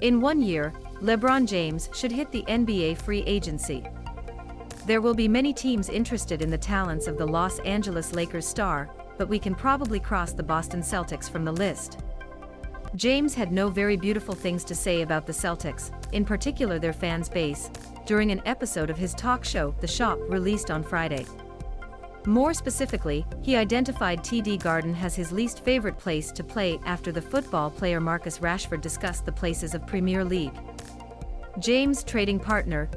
In 1 year, LeBron James should hit the NBA free agency. There will be many teams interested in the talents of the Los Angeles Lakers star, but we can probably cross the Boston Celtics from the list. James had no very beautiful things to say about the Celtics, in particular their fans base, during an episode of his talk show, The Shop, released on Friday. More specifically, he identified TD Garden as his least favorite place to play after the football player Marcus Rashford discussed the places of Premier League. James' trading partner,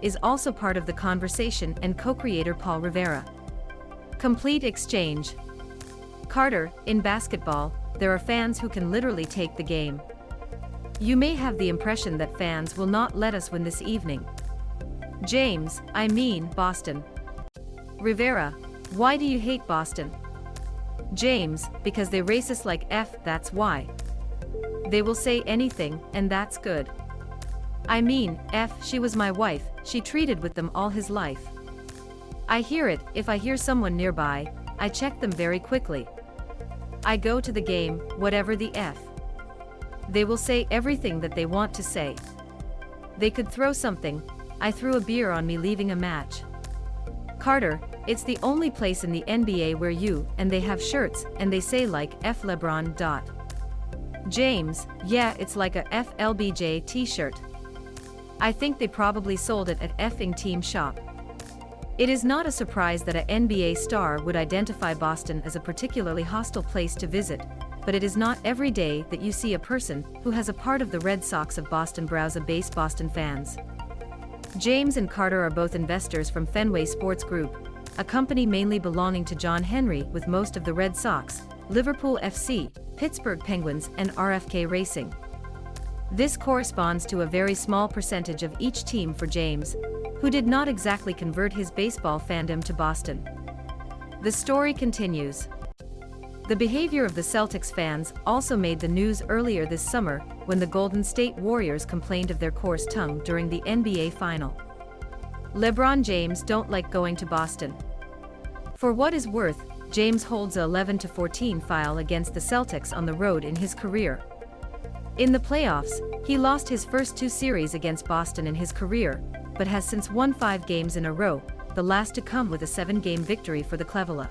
is also part of the conversation, and co-creator Paul Rivera. Complete exchange. Carter, in basketball, there are fans who can literally take the game. You may have the impression that fans will not let us win this evening. James, I mean Boston. Rivera, why do you hate Boston? James, because they racist like F, that's why. They will say anything, and that's good. I mean, F, she was my wife, she treated with them all his life. I hear it, if I hear someone nearby, I check them very quickly. I go to the game, whatever the F. They will say everything that they want to say. They could throw something, I threw a beer on me leaving a match. Carter, it's the only place in the NBA where you and they have shirts and they say like F LeBron. James, yeah, it's like a FLBJ t-shirt. I think they probably sold it at effing Team Shop. It is not a surprise that an NBA star would identify Boston as a particularly hostile place to visit, but it is not every day that you see a person who has a part of the Red Sox of Boston browse a base Boston fans. James and Carter are both investors from Fenway Sports Group, a company mainly belonging to John Henry, with most of the Red Sox, Liverpool FC, Pittsburgh Penguins, and RFK Racing. This corresponds to a very small percentage of each team for James, who did not exactly convert his baseball fandom to Boston. The story continues. The behavior of the Celtics fans also made the news earlier this summer when the Golden State Warriors complained of their coarse tongue during the NBA Final. LeBron James don't like going to Boston. For what is worth, James holds a 11-14 file against the Celtics on the road in his career. In the playoffs, he lost his first 2 series against Boston in his career, but has since won 5 games in a row, the last to come with a 7-game victory for the Cleveland.